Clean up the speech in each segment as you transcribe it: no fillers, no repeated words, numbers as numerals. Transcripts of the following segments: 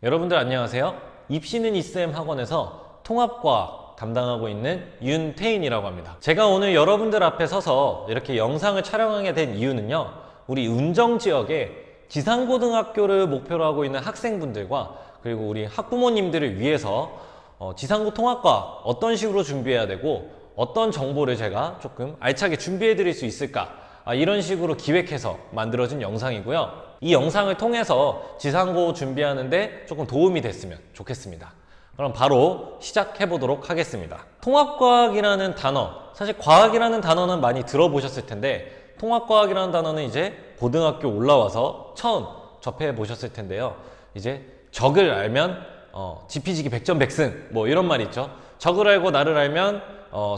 여러분들 안녕하세요. 입시는 이쌤 학원에서 통합과학 담당하고 있는 윤태인이라고 합니다. 제가 오늘 여러분들 앞에 서서 이렇게 영상을 촬영하게 된 이유는요, 우리 운정 지역에 지상고등학교를 목표로 하고 있는 학생분들과 그리고 우리 학부모님들을 위해서 지상고 통합과학 어떤 식으로 준비해야 되고 어떤 정보를 제가 조금 알차게 준비해 드릴 수 있을까, 이런 식으로 기획해서 만들어진 영상이고요. 이 영상을 통해서 지상고 준비하는데 조금 도움이 됐으면 좋겠습니다. 그럼 바로 시작해 보도록 하겠습니다. 통합과학이라는 단어, 사실 과학이라는 단어는 많이 들어보셨을 텐데 통합과학이라는 단어는 이제 고등학교 올라와서 처음 접해 보셨을 텐데요. 이제 적을 알면 지피지기 백전백승 뭐 이런 말 있죠. 적을 알고 나를 알면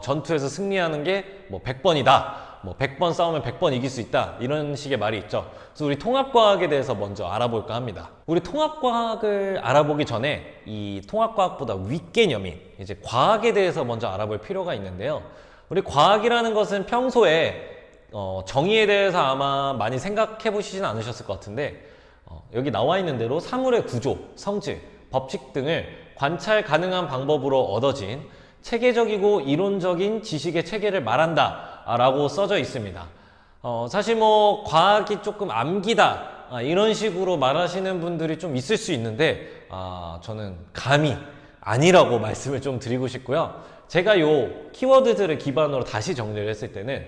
전투에서 승리하는 게 뭐 100번이다. 뭐 100번 싸우면 100번 이길 수 있다, 이런 식의 말이 있죠. 그래서 우리 통합과학에 대해서 먼저 알아볼까 합니다. 우리 통합과학을 알아보기 전에 이 통합과학보다 윗개념인 이제 과학에 대해서 먼저 알아볼 필요가 있는데요. 우리 과학이라는 것은 평소에 정의에 대해서 아마 많이 생각해 보시진 않으셨을 것 같은데 여기 나와 있는 대로 사물의 구조, 성질, 법칙 등을 관찰 가능한 방법으로 얻어진 체계적이고 이론적인 지식의 체계를 말한다 라고 써져 있습니다. 사실 뭐 과학이 조금 암기다 이런 식으로 말하시는 분들이 좀 있을 수 있는데 저는 감히 아니라고 말씀을 좀 드리고 싶고요. 제가 요 키워드들을 기반으로 다시 정리를 했을 때는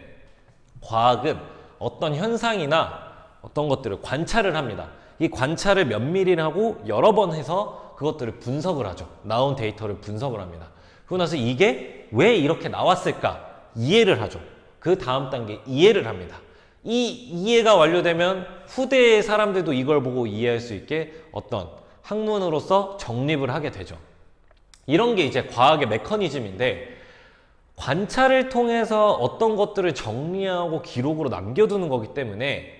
과학은 어떤 현상이나 어떤 것들을 관찰을 합니다. 이 관찰을 면밀히 하고 여러 번 해서 그것들을 분석을 하죠. 나온 데이터를 분석을 합니다. 그러고 나서 이게 왜 이렇게 나왔을까 이해를 하죠. 그 다음 단계 이해를 합니다. 이 이해가 완료되면 후대의 사람들도 이걸 보고 이해할 수 있게 어떤 학문으로서 정립을 하게 되죠. 이런 게 이제 과학의 메커니즘인데, 관찰을 통해서 어떤 것들을 정리하고 기록으로 남겨두는 거기 때문에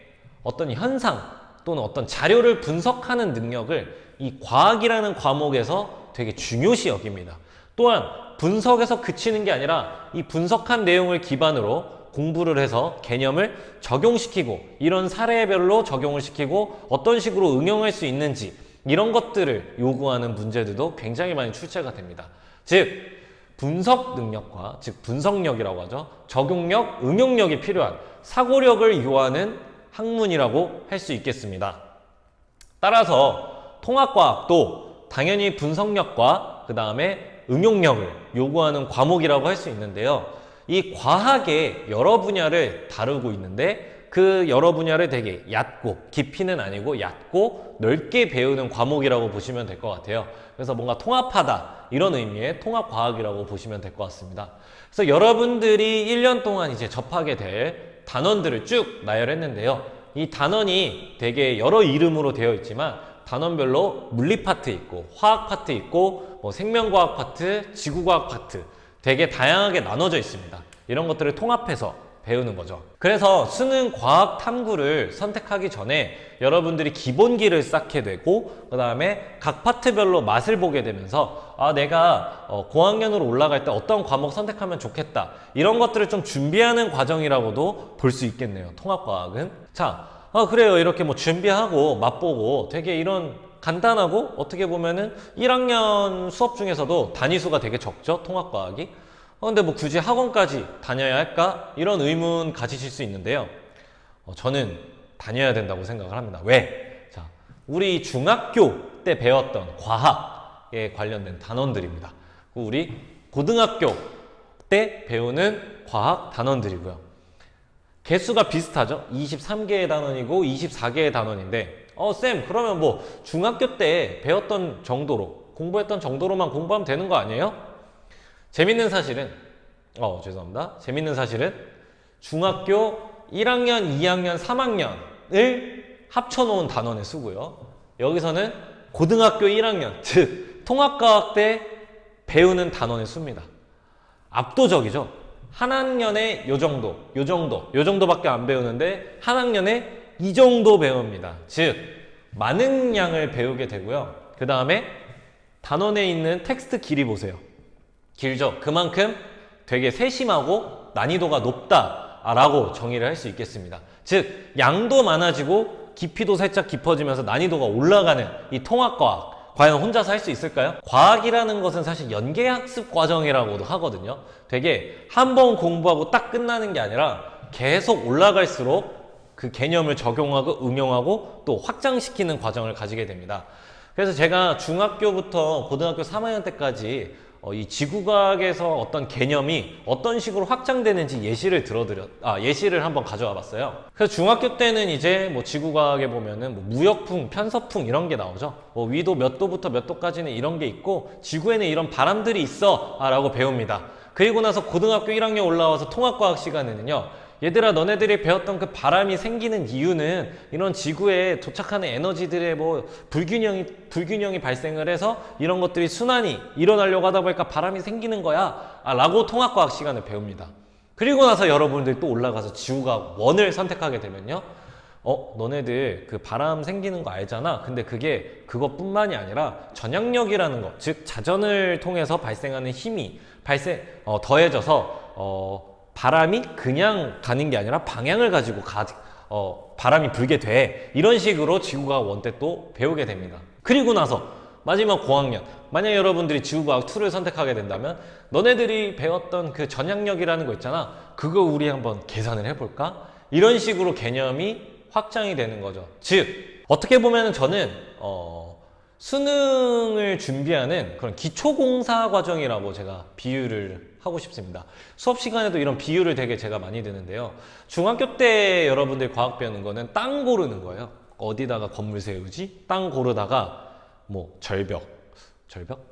어떤 현상 또는 어떤 자료를 분석하는 능력을 이 과학이라는 과목에서 되게 중요시 여깁니다. 또한 분석에서 그치는 게 아니라 이 분석한 내용을 기반으로 공부를 해서 개념을 적용시키고 이런 사례별로 적용을 시키고 어떤 식으로 응용할 수 있는지 이런 것들을 요구하는 문제들도 굉장히 많이 출제가 됩니다. 즉 분석 능력과, 즉 분석력이라고 하죠. 적용력, 응용력이 필요한 사고력을 요하는 학문이라고 할 수 있겠습니다. 따라서 통합과학도 당연히 분석력과 그 다음에 응용력을 요구하는 과목이라고 할 수 있는데요. 이 과학의 여러 분야를 다루고 있는데 그 여러 분야를 되게 얕고, 깊이는 아니고 얕고 넓게 배우는 과목이라고 보시면 될 것 같아요. 그래서 뭔가 통합하다 이런 의미의 통합과학이라고 보시면 될 것 같습니다. 그래서 여러분들이 1년 동안 이제 접하게 될 단원들을 쭉 나열했는데요. 이 단원이 되게 여러 이름으로 되어 있지만 단원별로 물리 파트 있고 화학 파트 있고 뭐 생명과학 파트, 지구과학 파트 되게 다양하게 나눠져 있습니다. 이런 것들을 통합해서 배우는 거죠. 그래서 수능 과학 탐구를 선택하기 전에 여러분들이 기본기를 쌓게 되고 그 다음에 각 파트별로 맛을 보게 되면서 내가 고학년으로 올라갈 때 어떤 과목 선택하면 좋겠다, 이런 것들을 좀 준비하는 과정이라고도 볼 수 있겠네요. 통합과학은. 자, 그래요. 이렇게 뭐 준비하고 맛보고 되게 이런 간단하고 어떻게 보면은 1학년 수업 중에서도 단위수가 되게 적죠, 통합과학이. 근데 뭐 굳이 학원까지 다녀야 할까? 이런 의문 가지실 수 있는데요. 저는 다녀야 된다고 생각을 합니다. 왜? 자, 우리 중학교 때 배웠던 과학에 관련된 단원들입니다. 우리 고등학교 때 배우는 과학 단원들이고요. 개수가 비슷하죠? 23개의 단원이고 24개의 단원인데 쌤, 그러면 뭐 중학교 때 배웠던 정도로, 공부했던 정도로만 공부하면 되는 거 아니에요? 재밌는 사실은 재밌는 사실은 중학교 1학년, 2학년, 3학년을 합쳐놓은 단원의 수고요. 여기서는 고등학교 1학년, 즉 통합과학 때 배우는 단원의 수입니다. 압도적이죠? 한 학년에 요 정도밖에 안 배우는데 한 학년에 이 정도 배웁니다. 즉 많은 양을 배우게 되고요. 그 다음에 단원에 있는 텍스트 길이 보세요. 길죠? 그만큼 되게 세심하고 난이도가 높다라고 정의를 할 수 있겠습니다. 즉 양도 많아지고 깊이도 살짝 깊어지면서 난이도가 올라가는 이 통합과학, 과연 혼자서 할 수 있을까요? 과학이라는 것은 사실 연계학습 과정이라고도 하거든요. 되게 한 번 공부하고 딱 끝나는 게 아니라 계속 올라갈수록 그 개념을 적용하고 응용하고 또 확장시키는 과정을 가지게 됩니다. 그래서 제가 중학교부터 고등학교 3학년 때까지 이 지구과학에서 어떤 개념이 어떤 식으로 확장되는지 예시를 한번 가져와 봤어요. 그래서 중학교 때는 이제 뭐 지구과학에 보면은 뭐 무역풍, 편서풍 이런 게 나오죠. 뭐 위도 몇 도부터 몇 도까지는 이런 게 있고 지구에는 이런 바람들이 있어 라고 배웁니다. 그리고 나서 고등학교 1학년 올라와서 통합과학 시간에는요, 얘들아 너네들이 배웠던 그 바람이 생기는 이유는 이런 지구에 도착하는 에너지들의 뭐 불균형이 발생을 해서 이런 것들이 순환이 일어나려고 하다 보니까 바람이 생기는 거야 라고 통합과학 시간을 배웁니다. 그리고 나서 여러분들이 또 올라가서 지구과학 1을 선택하게 되면요, 너네들 그 바람 생기는 거 알잖아. 근데 그게 그것뿐만이 아니라 전향력이라는 거, 즉 자전을 통해서 발생하는 힘이 더해져서 바람이 그냥 가는 게 아니라 방향을 가지고 바람이 불게 돼. 이런 식으로 지구과학 1 때 또 배우게 됩니다. 그리고 나서 마지막 고학년, 만약 여러분들이 지구과학 2를 선택하게 된다면 너네들이 배웠던 그 전향력이라는 거 있잖아. 그거 우리 한번 계산을 해볼까? 이런 식으로 개념이 확장이 되는 거죠. 즉 어떻게 보면 저는 수능을 준비하는 그런 기초공사 과정이라고 제가 비유를 하고 싶습니다. 수업 시간에도 이런 비유를 되게 제가 많이 드는데요. 중학교 때 여러분들이 과학 배우는 거는 땅 고르는 거예요. 어디다가 건물 세우지? 땅 고르다가 뭐 절벽,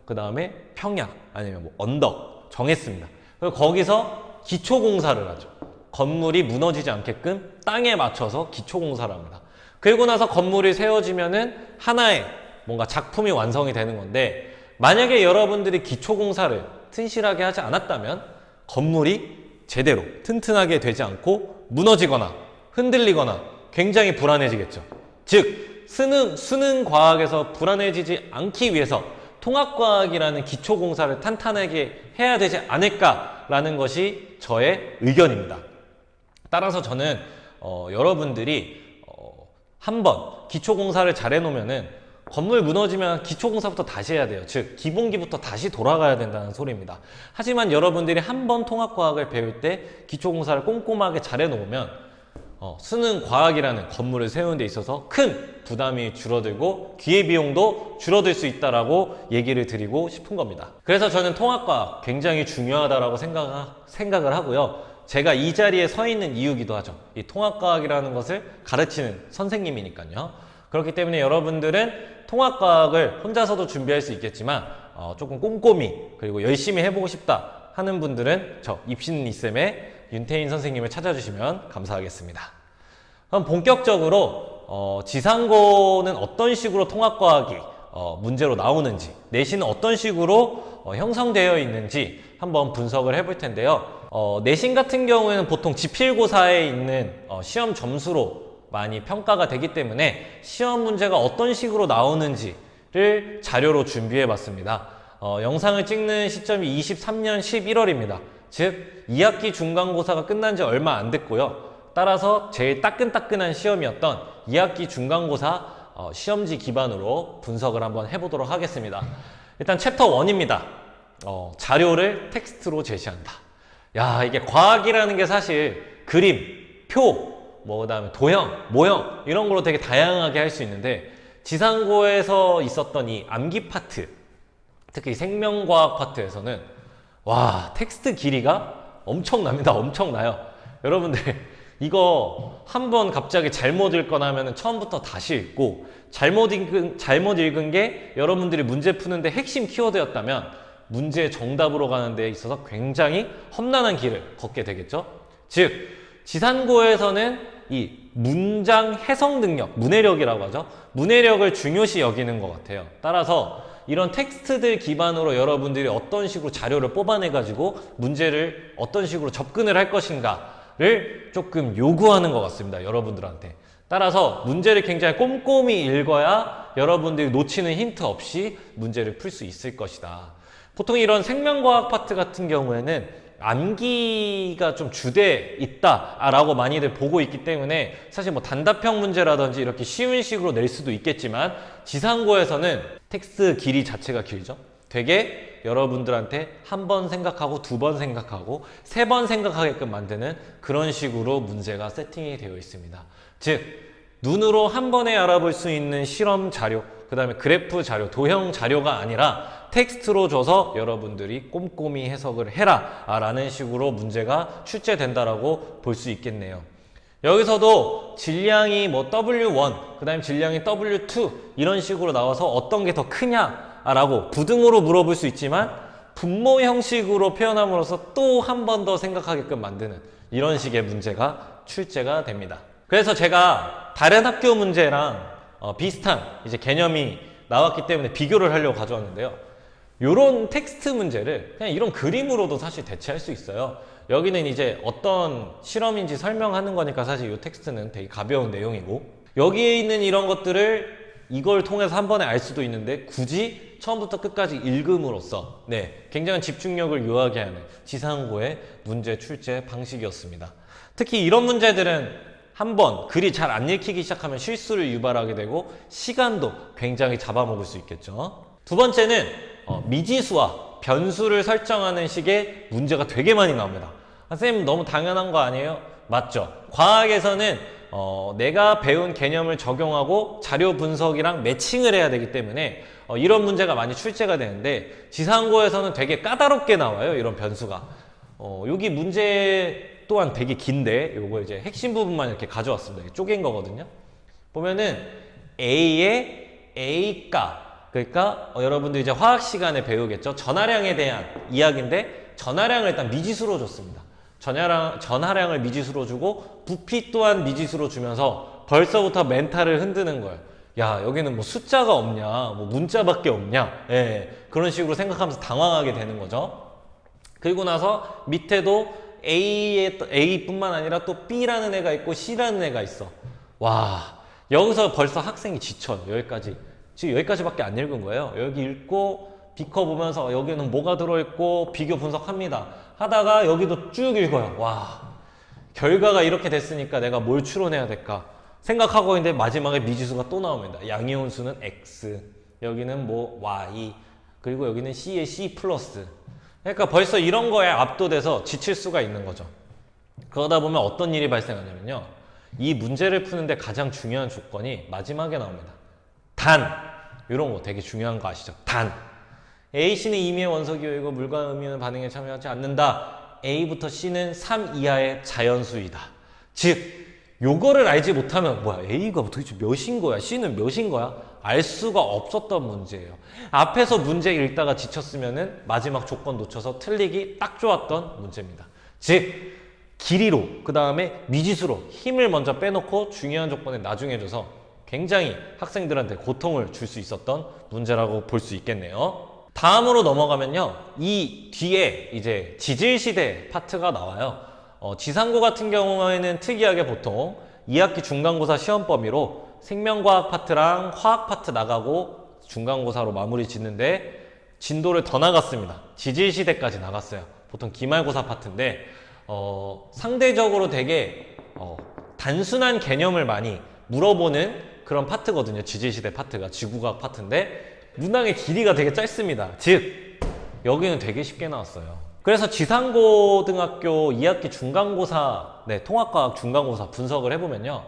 그 다음에 평야, 아니면 뭐 언덕 정했습니다. 그리고 거기서 기초공사를 하죠. 건물이 무너지지 않게끔 땅에 맞춰서 기초공사를 합니다. 그리고 나서 건물이 세워지면은 하나의 뭔가 작품이 완성이 되는 건데, 만약에 여러분들이 기초공사를 튼실하게 하지 않았다면 건물이 제대로 튼튼하게 되지 않고 무너지거나 흔들리거나 굉장히 불안해지겠죠. 즉 수능 과학에서 불안해지지 않기 위해서 통합과학이라는 기초공사를 탄탄하게 해야 되지 않을까라는 것이 저의 의견입니다. 따라서 저는 여러분들이 한번 기초공사를 잘 해놓으면은 건물 무너지면 기초공사부터 다시 해야 돼요. 즉 기본기부터 다시 돌아가야 된다는 소리입니다. 하지만 여러분들이 한번 통합과학을 배울 때 기초공사를 꼼꼼하게 잘 해놓으면 수능과학이라는 건물을 세우는 데 있어서 큰 부담이 줄어들고 기회비용도 줄어들 수 있다라고 얘기를 드리고 싶은 겁니다. 그래서 저는 통합과학 굉장히 중요하다라고 생각을 하고요. 제가 이 자리에 서 있는 이유기도 하죠. 이 통합과학이라는 것을 가르치는 선생님이니까요. 그렇기 때문에 여러분들은 통합과학을 혼자서도 준비할 수 있겠지만 조금 꼼꼼히 그리고 열심히 해보고 싶다 하는 분들은 저 입시는 이쌤의 윤태인 선생님을 찾아주시면 감사하겠습니다. 그럼 본격적으로 지상고는 어떤 식으로 통합과학이 문제로 나오는지, 내신은 어떤 식으로 형성되어 있는지 한번 분석을 해볼 텐데요. 내신 같은 경우에는 보통 지필고사에 있는 시험 점수로 많이 평가가 되기 때문에 시험 문제가 어떤 식으로 나오는지를 자료로 준비해 봤습니다. 영상을 찍는 시점이 23년 11월입니다. 즉 2학기 중간고사가 끝난 지 얼마 안 됐고요. 따라서 제일 따끈따끈한 시험이었던 2학기 중간고사 시험지 기반으로 분석을 한번 해보도록 하겠습니다. 일단 챕터 1입니다. 자료를 텍스트로 제시한다. 야, 이게 과학이라는 게 사실 그림, 표, 그다음에 도형, 모형 이런 걸로 되게 다양하게 할 수 있는데, 지상고에서 있었던 이 암기 파트, 특히 생명과학 파트에서는 와, 텍스트 길이가 엄청납니다. 엄청나요. 여러분들 이거 한번 갑자기 잘못 읽거나 하면 처음부터 다시 읽고, 잘못 읽은 게 여러분들이 문제 푸는데 핵심 키워드였다면 문제의 정답으로 가는 데 있어서 굉장히 험난한 길을 걷게 되겠죠. 즉 지상고에서는 이 문장 해석 능력, 문해력이라고 하죠. 문해력을 중요시 여기는 것 같아요. 따라서 이런 텍스트들 기반으로 여러분들이 어떤 식으로 자료를 뽑아내가지고 문제를 어떤 식으로 접근을 할 것인가를 조금 요구하는 것 같습니다. 여러분들한테. 따라서 문제를 굉장히 꼼꼼히 읽어야 여러분들이 놓치는 힌트 없이 문제를 풀 수 있을 것이다. 보통 이런 생명과학 파트 같은 경우에는 암기가 좀 주돼 있다라고 많이들 보고 있기 때문에 사실 뭐 단답형 문제라든지 이렇게 쉬운 식으로 낼 수도 있겠지만 지상고에서는 텍스트 길이 자체가 길죠. 되게 여러분들한테 한 번 생각하고 두 번 생각하고 세 번 생각하게끔 만드는 그런 식으로 문제가 세팅이 되어 있습니다. 즉 눈으로 한 번에 알아볼 수 있는 실험 자료, 그 다음에 그래프 자료, 도형 자료가 아니라 텍스트로 줘서 여러분들이 꼼꼼히 해석을 해라 라는 식으로 문제가 출제된다라고 볼 수 있겠네요. 여기서도 질량이 뭐 W1, 그 다음에 질량이 W2 이런 식으로 나와서 어떤 게 더 크냐라고 부등으로 물어볼 수 있지만 분모 형식으로 표현함으로써 또 한 번 더 생각하게끔 만드는 이런 식의 문제가 출제가 됩니다. 그래서 제가 다른 학교 문제랑 비슷한 이제 개념이 나왔기 때문에 비교를 하려고 가져왔는데요. 요런 텍스트 문제를 그냥 이런 그림으로도 사실 대체할 수 있어요. 여기는 이제 어떤 실험인지 설명하는 거니까 사실 이 텍스트는 되게 가벼운 내용이고, 여기에 있는 이런 것들을 이걸 통해서 한 번에 알 수도 있는데 굳이 처음부터 끝까지 읽음으로써 굉장한 집중력을 요하게 하는 지상고의 문제 출제 방식이었습니다. 특히 이런 문제들은 한번 글이 잘 안 읽히기 시작하면 실수를 유발하게 되고 시간도 굉장히 잡아먹을 수 있겠죠. 두 번째는 미지수와 변수를 설정하는 식의 문제가 되게 많이 나옵니다. 선생님 너무 당연한 거 아니에요? 맞죠. 과학에서는 내가 배운 개념을 적용하고 자료 분석이랑 매칭을 해야 되기 때문에 이런 문제가 많이 출제가 되는데 지상고에서는 되게 까다롭게 나와요. 이런 변수가. 여기 문제 또한 되게 긴데 요거 이제 핵심 부분만 이렇게 가져왔습니다. 쪼갠 거거든요. 보면은 A의 A가, 그러니까 여러분들 이제 화학 시간에 배우겠죠. 전하량에 대한 이야기인데 전하량을 일단 미지수로 줬습니다. 전하량을 미지수로 주고 부피 또한 미지수로 주면서 벌써부터 멘탈을 흔드는 거예요. 야, 여기는 뭐 숫자가 없냐, 뭐 문자밖에 없냐, 그런 식으로 생각하면서 당황하게 되는 거죠. 그리고 나서 밑에도 A뿐만 아니라 또 B라는 애가 있고 C라는 애가 있어. 와, 여기서 벌써 학생이 지쳐요. 여기까지. 지금 여기까지밖에 안 읽은 거예요. 여기 읽고 비커 보면서 여기는 뭐가 들어있고 비교 분석합니다. 하다가 여기도 쭉 읽어요. 와, 결과가 이렇게 됐으니까 내가 뭘 추론해야 될까 생각하고 있는데 마지막에 미지수가 또 나옵니다. 양이온 수는 X, 여기는 뭐 Y, 그리고 여기는 C의 C 플러스. 그러니까 벌써 이런 거에 압도돼서 지칠 수가 있는 거죠. 그러다 보면 어떤 일이 발생하냐면요. 이 문제를 푸는데 가장 중요한 조건이 마지막에 나옵니다. 단! 이런 거 되게 중요한 거 아시죠? 단! A씨는 임의의 원소기호이고 물과 음이온 반응에 참여하지 않는다. A부터 C는 3 이하의 자연수이다. 즉, 요거를 알지 못하면 뭐야, A가 도대체 몇인 거야? C는 몇인 거야? 알 수가 없었던 문제예요. 앞에서 문제 읽다가 지쳤으면은 마지막 조건 놓쳐서 틀리기 딱 좋았던 문제입니다. 즉 길이로 그 다음에 미지수로 힘을 먼저 빼놓고 중요한 조건에 나중에 줘서 굉장히 학생들한테 고통을 줄 수 있었던 문제라고 볼 수 있겠네요. 다음으로 넘어가면요, 이 뒤에 이제 지질시대 파트가 나와요. 지상고 같은 경우에는 특이하게 보통 2학기 중간고사 시험 범위로 생명과학 파트랑 화학 파트 나가고 중간고사로 마무리 짓는데 진도를 더 나갔습니다. 지질시대까지 나갔어요. 보통 기말고사 파트인데 상대적으로 되게 단순한 개념을 많이 물어보는 그런 파트거든요. 지질시대 파트가 지구과학 파트인데 문항의 길이가 되게 짧습니다. 즉 여기는 되게 쉽게 나왔어요. 그래서 지상고등학교 2학기 중간고사, 통합과학 중간고사 분석을 해보면요,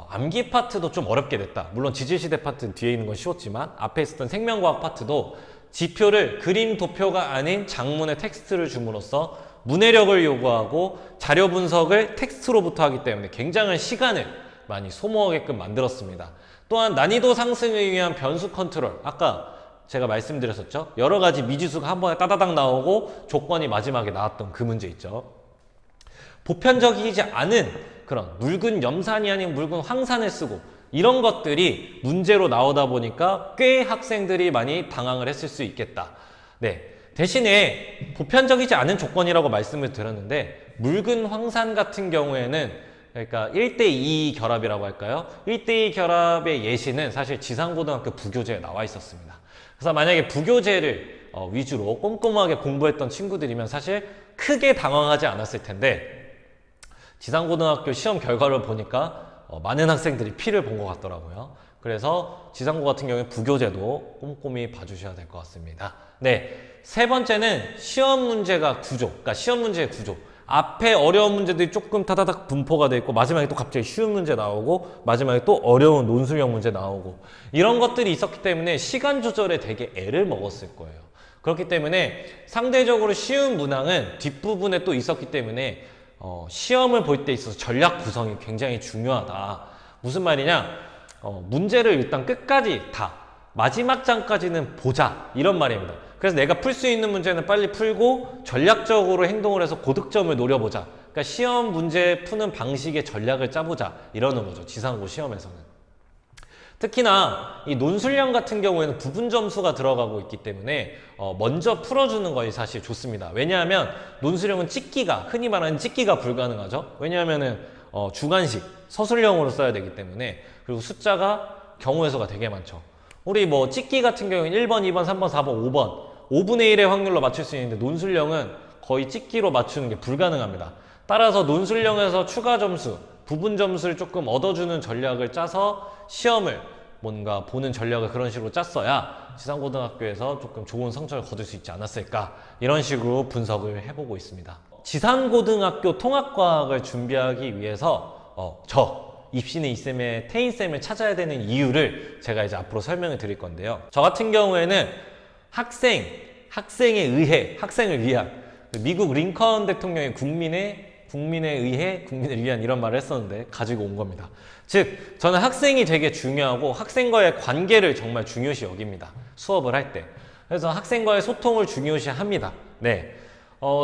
암기 파트도 좀 어렵게 됐다. 물론 지질시대 파트는 뒤에 있는 건 쉬웠지만 앞에 있었던 생명과학 파트도 지표를 그림 도표가 아닌 장문의 텍스트를 줌으로써 문해력을 요구하고 자료 분석을 텍스트로부터 하기 때문에 굉장한 시간을 많이 소모하게끔 만들었습니다. 또한 난이도 상승을 위한 변수 컨트롤, 아까 제가 말씀드렸었죠. 여러 가지 미지수가 한 번에 따다닥 나오고 조건이 마지막에 나왔던 그 문제 있죠. 보편적이지 않은 그런 묽은 염산이 아닌 묽은 황산을 쓰고 이런 것들이 문제로 나오다 보니까 꽤 학생들이 많이 당황을 했을 수 있겠다. 대신에 보편적이지 않은 조건이라고 말씀을 드렸는데 묽은 황산 같은 경우에는 그러니까 1대2 결합이라고 할까요? 1대2 결합의 예시는 사실 지상고등학교 부교재에 나와 있었습니다. 그래서 만약에 부교재를 위주로 꼼꼼하게 공부했던 친구들이면 사실 크게 당황하지 않았을 텐데 지상고등학교 시험 결과를 보니까 많은 학생들이 피를 본 것 같더라고요. 그래서 지상고 같은 경우에 부교재도 꼼꼼히 봐주셔야 될 것 같습니다. 네, 세 번째는 시험 문제가 구조, 그러니까 시험 문제의 구조. 앞에 어려운 문제들이 조금 타다닥 분포가 돼 있고 마지막에 또 갑자기 쉬운 문제 나오고 마지막에 또 어려운 논술형 문제 나오고 이런 것들이 있었기 때문에 시간 조절에 되게 애를 먹었을 거예요. 그렇기 때문에 상대적으로 쉬운 문항은 뒷부분에 또 있었기 때문에 시험을 볼 때 있어서 전략 구성이 굉장히 중요하다. 무슨 말이냐? 문제를 일단 끝까지 다 마지막 장까지는 보자 이런 말입니다. 그래서 내가 풀 수 있는 문제는 빨리 풀고 전략적으로 행동을 해서 고득점을 노려보자. 그러니까 시험 문제 푸는 방식의 전략을 짜보자 이러는 거죠. 지상고 시험에서는. 특히나 이 논술형 같은 경우에는 부분 점수가 들어가고 있기 때문에 먼저 풀어주는 것이 사실 좋습니다. 왜냐하면 논술형은 찍기가 흔히 말하는 찍기가 불가능하죠. 왜냐하면은 주관식 서술형으로 써야 되기 때문에 그리고 숫자가 경우의 수가 되게 많죠. 우리 뭐 찍기 같은 경우는 1번, 2번, 3번, 4번, 5번 5분의 1의 확률로 맞출 수 있는데 논술형은 거의 찍기로 맞추는 게 불가능합니다. 따라서 논술형에서 추가 점수, 부분 점수를 조금 얻어주는 전략을 짜서 시험을 뭔가 보는 전략을 그런 식으로 짰어야 지상고등학교에서 조금 좋은 성적을 거둘 수 있지 않았을까 이런 식으로 분석을 해보고 있습니다. 지상고등학교 통합과학을 준비하기 위해서 입시는 이쌤의 태인쌤을 찾아야 되는 이유를 제가 이제 앞으로 설명을 드릴 건데요. 저 같은 경우에는 학생에 의해, 학생을 위한 미국 링컨 대통령이 국민에 의해, 국민을 위한 이런 말을 했었는데 가지고 온 겁니다. 즉, 저는 학생이 되게 중요하고 학생과의 관계를 정말 중요시 여깁니다. 수업을 할 때. 그래서 학생과의 소통을 중요시 합니다. 네.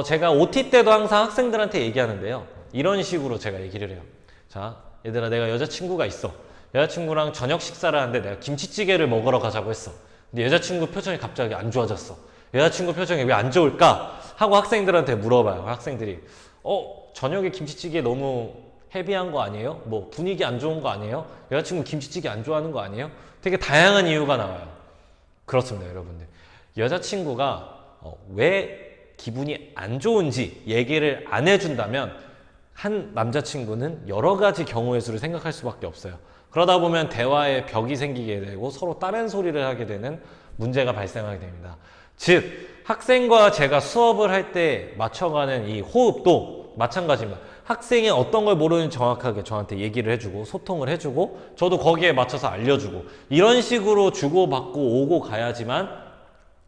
제가 OT 때도 항상 학생들한테 얘기하는데요. 이런 식으로 제가 얘기를 해요. 자, 얘들아, 내가 여자친구가 있어. 여자친구랑 저녁 식사를 하는데 내가 김치찌개를 먹으러 가자고 했어. 근데 여자친구 표정이 갑자기 안 좋아졌어. 여자친구 표정이 왜 안 좋을까? 하고 학생들한테 물어봐요. 학생들이 저녁에 김치찌개 너무 헤비한 거 아니에요? 뭐 분위기 안 좋은 거 아니에요? 여자친구 김치찌개 안 좋아하는 거 아니에요? 되게 다양한 이유가 나와요. 그렇습니다, 여러분들. 여자친구가 왜 기분이 안 좋은지 얘기를 안 해준다면 한 남자친구는 여러 가지 경우의 수를 생각할 수밖에 없어요. 그러다 보면 대화에 벽이 생기게 되고 서로 다른 소리를 하게 되는 문제가 발생하게 됩니다. 즉, 학생과 제가 수업을 할 때 맞춰가는 이 호흡도 마찬가지입니다. 학생이 어떤 걸 모르는지 정확하게 저한테 얘기를 해주고 소통을 해주고 저도 거기에 맞춰서 알려주고 이런 식으로 주고받고 오고 가야지만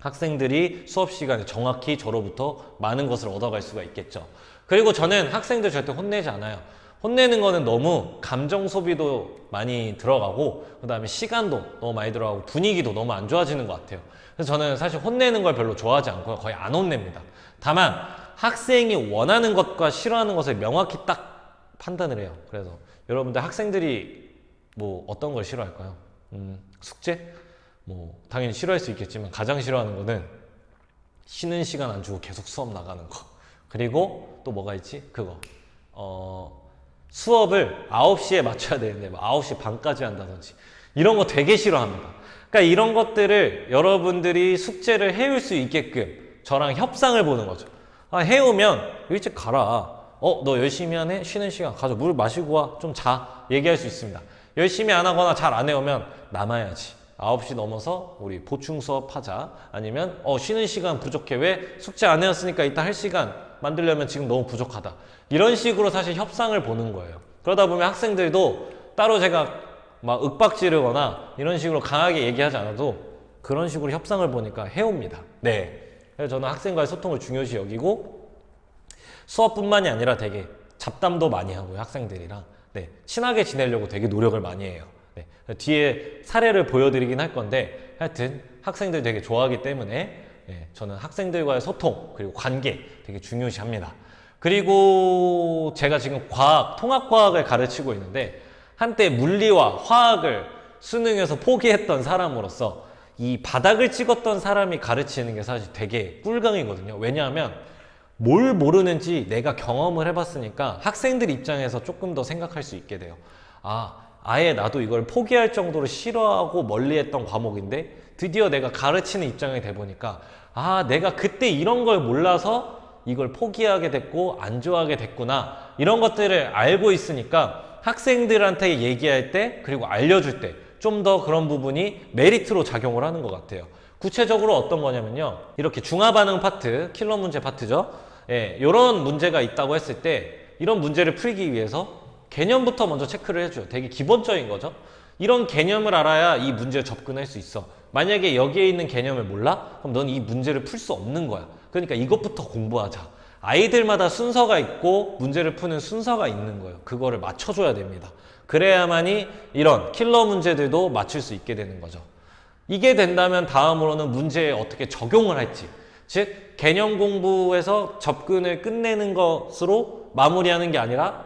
학생들이 수업 시간에 정확히 저로부터 많은 것을 얻어갈 수가 있겠죠. 그리고 저는 학생들 절대 혼내지 않아요. 혼내는 거는 너무 감정 소비도 많이 들어가고 그 다음에 시간도 너무 많이 들어가고 분위기도 너무 안 좋아지는 것 같아요. 그래서 저는 사실 혼내는 걸 별로 좋아하지 않고요. 거의 안 혼냅니다. 다만 학생이 원하는 것과 싫어하는 것을 명확히 딱 판단을 해요. 그래서 여러분들 학생들이 뭐 어떤 걸 싫어할까요? 숙제? 뭐 당연히 싫어할 수 있겠지만 가장 싫어하는 거는 쉬는 시간 안 주고 계속 수업 나가는 거. 그리고 또 뭐가 있지? 그거. 수업을 9시에 맞춰야 되는데 뭐 9시 반까지 한다든지 이런 거 되게 싫어합니다. 그러니까 이런 것들을 여러분들이 숙제를 해올 수 있게끔 저랑 협상을 보는 거죠. 해오면 일찍 가라. 너 열심히 하네? 쉬는 시간 가서 물 마시고 와. 좀 자. 얘기할 수 있습니다. 열심히 안 하거나 잘 안 해오면 남아야지. 9시 넘어서 우리 보충 수업 하자. 아니면 쉬는 시간 부족해. 왜? 숙제 안 해왔으니까 이따 할 시간 만들려면 지금 너무 부족하다. 이런 식으로 사실 협상을 보는 거예요. 그러다 보면 학생들도 따로 제가 막 윽박지르거나 이런 식으로 강하게 얘기하지 않아도 그런 식으로 협상을 보니까 해옵니다. 네. 그래서 저는 학생과의 소통을 중요시 여기고 수업뿐만이 아니라 되게 잡담도 많이 하고요. 학생들이랑. 네. 친하게 지내려고 되게 노력을 많이 해요. 네. 뒤에 사례를 보여드리긴 할 건데 하여튼 학생들 되게 좋아하기 때문에 네. 저는 학생들과의 소통 그리고 관계 되게 중요시 합니다. 그리고 제가 지금 통합과학을 가르치고 있는데 한때 물리와 화학을 수능에서 포기했던 사람으로서 이 바닥을 찍었던 사람이 가르치는 게 사실 되게 꿀강이거든요. 왜냐하면 뭘 모르는지 내가 경험을 해봤으니까 학생들 입장에서 조금 더 생각할 수 있게 돼요. 아예 나도 이걸 포기할 정도로 싫어하고 멀리했던 과목인데 드디어 내가 가르치는 입장이 돼 보니까 아, 내가 그때 이런 걸 몰라서 이걸 포기하게 됐고 안 좋아하게 됐구나, 이런 것들을 알고 있으니까 학생들한테 얘기할 때 그리고 알려줄 때 좀 더 그런 부분이 메리트로 작용을 하는 것 같아요. 구체적으로 어떤 거냐면요, 이렇게 중화반응 파트, 킬러 문제 파트죠. 예, 이런 문제가 있다고 했을 때 이런 문제를 풀기 위해서 개념부터 먼저 체크를 해줘요. 되게 기본적인 거죠. 이런 개념을 알아야 이 문제에 접근할 수 있어. 만약에 여기에 있는 개념을 몰라? 그럼 넌 이 문제를 풀 수 없는 거야. 그러니까 이것부터 공부하자. 아이들마다 순서가 있고 문제를 푸는 순서가 있는 거예요. 그거를 맞춰줘야 됩니다. 그래야만이 이런 킬러 문제들도 맞출 수 있게 되는 거죠. 이게 된다면 다음으로는 문제에 어떻게 적용을 할지, 즉 개념 공부에서 접근을 끝내는 것으로 마무리하는 게 아니라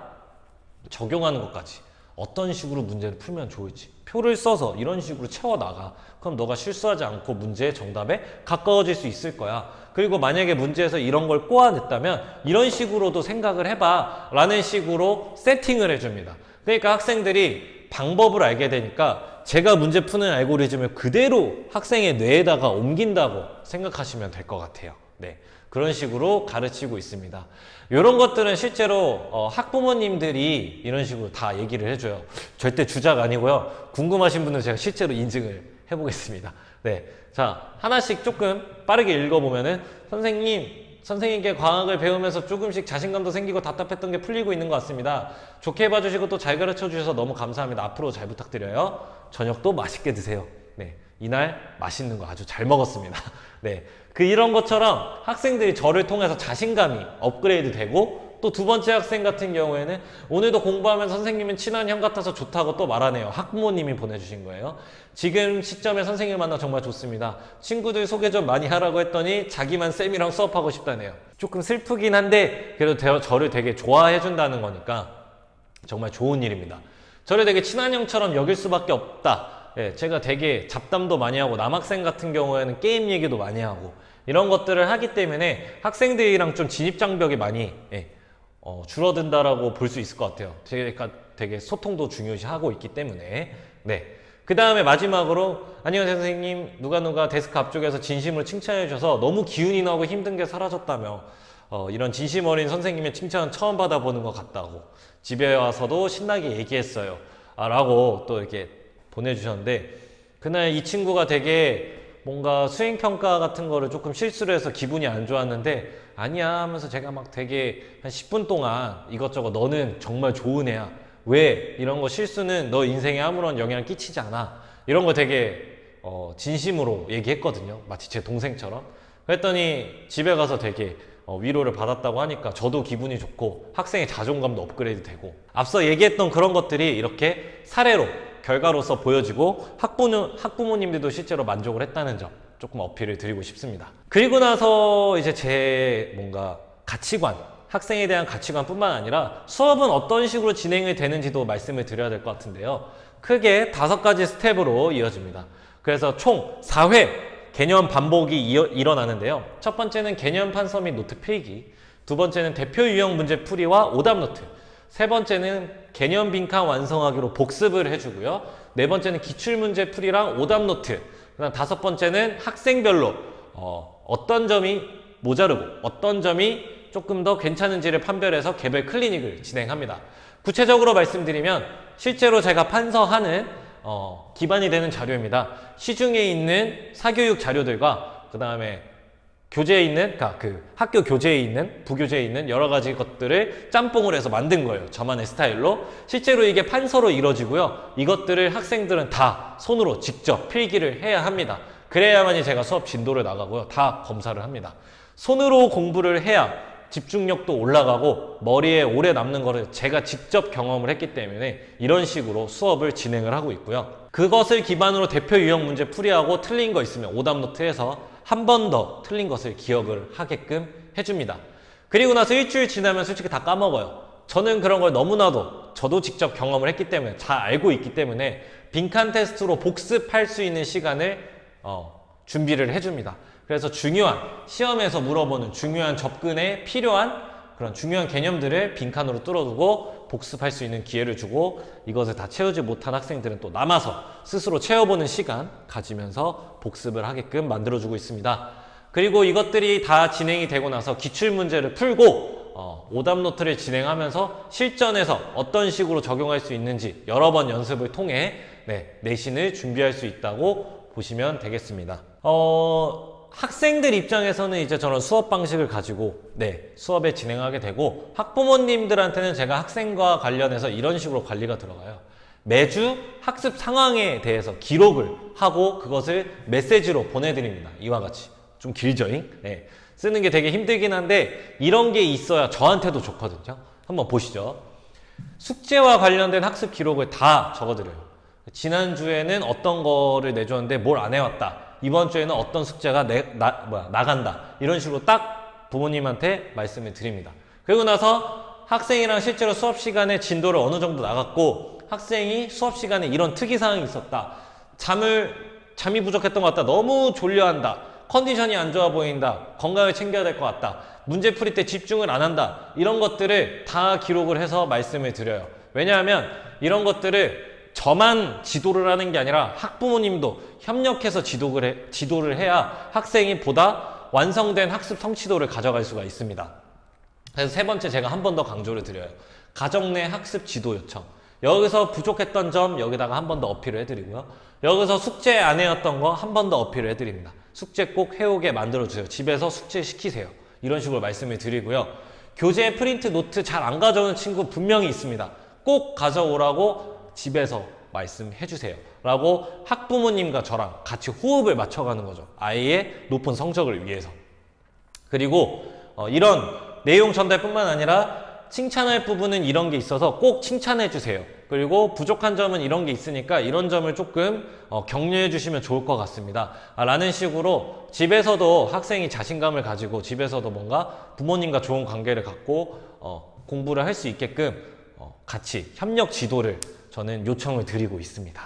적용하는 것까지 어떤 식으로 문제를 풀면 좋을지 표를 써서 이런 식으로 채워나가. 그럼 너가 실수하지 않고 문제의 정답에 가까워질 수 있을 거야. 그리고 만약에 문제에서 이런 걸 꼬아냈다면 이런 식으로도 생각을 해봐 라는 식으로 세팅을 해줍니다. 그러니까 학생들이 방법을 알게 되니까 제가 문제 푸는 알고리즘을 그대로 학생의 뇌에다가 옮긴다고 생각하시면 될 것 같아요. 네, 그런 식으로 가르치고 있습니다. 이런 것들은 실제로 학부모님들이 이런 식으로 다 얘기를 해줘요. 절대 주작 아니고요. 궁금하신 분은 제가 실제로 인증을 해보겠습니다. 네, 자, 하나씩 조금 빠르게 읽어보면은 선생님께 과학을 배우면서 조금씩 자신감도 생기고 답답했던 게 풀리고 있는 것 같습니다. 좋게 봐주시고 또 잘 가르쳐 주셔서 너무 감사합니다. 앞으로 잘 부탁드려요. 저녁도 맛있게 드세요. 네, 이날 맛있는 거 아주 잘 먹었습니다. 네, 이런 것처럼 학생들이 저를 통해서 자신감이 업그레이드 되고, 또 두 번째 학생 같은 경우에는 오늘도 공부하면서 선생님은 친한 형 같아서 좋다고 또 말하네요. 학부모님이 보내주신 거예요. 지금 시점에 선생님을 만나 정말 좋습니다. 친구들 소개 좀 많이 하라고 했더니 자기만 쌤이랑 수업하고 싶다네요. 조금 슬프긴 한데 그래도 저를 되게 좋아해 준다는 거니까 정말 좋은 일입니다. 저를 되게 친한 형처럼 여길 수밖에 없다. 예, 제가 되게 잡담도 많이 하고 남학생 같은 경우에는 게임 얘기도 많이 하고 이런 것들을 하기 때문에 학생들이랑 좀 진입장벽이 많이 줄어든다라고 볼 수 있을 것 같아요. 제가 되게 소통도 중요시하고 있기 때문에. 네. 그 다음에 마지막으로 안녕하세요 선생님, 누가 데스크 앞쪽에서 진심으로 칭찬해 주셔서 너무 기운이 나고 힘든 게 사라졌다며 이런 진심 어린 선생님의 칭찬은 처음 받아보는 것 같다고 집에 와서도 신나게 얘기했어요 라고 또 이렇게 보내주셨는데, 그날 이 친구가 되게 뭔가 수행평가 같은 거를 조금 실수를 해서 기분이 안 좋았는데 아니야 하면서 제가 막 되게 한 10분 동안 이것저것 너는 정말 좋은 애야, 왜 이런 거 실수는 너 인생에 아무런 영향을 끼치지 않아, 이런 거 되게 진심으로 얘기했거든요. 마치 제 동생처럼. 그랬더니 집에 가서 되게 위로를 받았다고 하니까 저도 기분이 좋고 학생의 자존감도 업그레이드 되고, 앞서 얘기했던 그런 것들이 이렇게 사례로 결과로서 보여지고 학부모님들도 실제로 만족을 했다는 점 조금 어필을 드리고 싶습니다. 그리고 나서 이제 제 뭔가 가치관, 학생에 대한 가치관 뿐만 아니라 수업은 어떤 식으로 진행이 되는지도 말씀을 드려야 될 것 같은데요. 크게 5가지 스텝으로 이어집니다. 그래서 총 4회 개념 반복이 일어나는데요. 첫 번째는 개념 판서 및 노트 필기, 두 번째는 대표 유형 문제 풀이와 오답 노트, 세 번째는 개념 빈칸 완성하기로 복습을 해주고요. 네 번째는 기출문제 풀이랑 오답 노트, 그다음 5번째는 학생별로 어떤 점이 모자르고 어떤 점이 조금 더 괜찮은지를 판별해서 개별 클리닉을 진행합니다. 구체적으로 말씀드리면 실제로 제가 판서하는 기반이 되는 자료입니다. 시중에 있는 사교육 자료들과 그 다음에 교재에 있는, 학교 교재에 있는, 부교재에 있는 여러 가지 것들을 짬뽕을 해서 만든 거예요. 저만의 스타일로. 실제로 이게 판서로 이루어지고요. 이것들을 학생들은 다 손으로 직접 필기를 해야 합니다. 그래야만이 제가 수업 진도를 나가고요. 다 검사를 합니다. 손으로 공부를 해야 집중력도 올라가고 머리에 오래 남는 거를 제가 직접 경험을 했기 때문에 이런 식으로 수업을 진행을 하고 있고요. 그것을 기반으로 대표 유형 문제 풀이하고 틀린 거 있으면 오답 노트에서 한 번 더 틀린 것을 기억을 하게끔 해줍니다. 그리고 나서 일주일 지나면 솔직히 다 까먹어요. 저는 그런 걸 너무나도 저도 직접 경험을 했기 때문에 잘 알고 있기 때문에 빈칸 테스트로 복습할 수 있는 시간을 준비를 해줍니다. 그래서 중요한, 시험에서 물어보는 중요한 접근에 필요한 그런 중요한 개념들을 빈칸으로 뚫어두고 복습할 수 있는 기회를 주고, 이것을 다 채우지 못한 학생들은 또 남아서 스스로 채워보는 시간 가지면서 복습을 하게끔 만들어주고 있습니다. 그리고 이것들이 다 진행이 되고 나서 기출문제를 풀고 오답 노트를 진행하면서 실전에서 어떤 식으로 적용할 수 있는지 여러 번 연습을 통해 내신을 준비할 수 있다고 보시면 되겠습니다. 학생들 입장에서는 이제 저런 수업 방식을 가지고 수업을 진행하게 되고, 학부모님들한테는 제가 학생과 관련해서 이런 식으로 관리가 들어가요. 매주 학습 상황에 대해서 기록을 하고 그것을 메시지로 보내드립니다. 이와 같이. 좀 길죠? 쓰는 게 되게 힘들긴 한데 이런 게 있어야 저한테도 좋거든요. 한번 보시죠. 숙제와 관련된 학습 기록을 다 적어드려요. 지난주에는 어떤 거를 내줬는데 뭘 안 해왔다. 이번 주에는 어떤 숙제가 나간다. 이런 식으로 딱 부모님한테 말씀을 드립니다. 그리고 나서 학생이랑 실제로 수업 시간에 진도를 어느 정도 나갔고, 학생이 수업 시간에 이런 특이사항이 있었다. 잠이 부족했던 것 같다. 너무 졸려한다. 컨디션이 안 좋아 보인다. 건강을 챙겨야 될 것 같다. 문제 풀이 때 집중을 안 한다. 이런 것들을 다 기록을 해서 말씀을 드려요. 왜냐하면 이런 것들을 저만 지도를 하는 게 아니라 학부모님도 협력해서 지도를 해야 학생이 보다 완성된 학습 성취도를 가져갈 수가 있습니다. 그래서 세 번째, 제가 한 번 더 강조를 드려요. 가정 내 학습 지도 요청. 여기서 부족했던 점 여기다가 한 번 더 어필을 해드리고요. 여기서 숙제 안 해왔던 거 한 번 더 어필을 해드립니다. 숙제 꼭 해오게 만들어주세요. 집에서 숙제 시키세요. 이런 식으로 말씀을 드리고요. 교재 프린트 노트 잘 안 가져오는 친구 분명히 있습니다. 꼭 가져오라고 집에서 말씀해 주세요. 라고 학부모님과 저랑 같이 호흡을 맞춰가는 거죠. 아이의 높은 성적을 위해서. 그리고 이런 내용 전달뿐만 아니라 칭찬할 부분은 이런 게 있어서 꼭 칭찬해 주세요. 그리고 부족한 점은 이런 게 있으니까 이런 점을 조금 격려해 주시면 좋을 것 같습니다. 라는 식으로 집에서도 학생이 자신감을 가지고 집에서도 뭔가 부모님과 좋은 관계를 갖고 공부를 할 수 있게끔 같이 협력 지도를 저는 요청을 드리고 있습니다.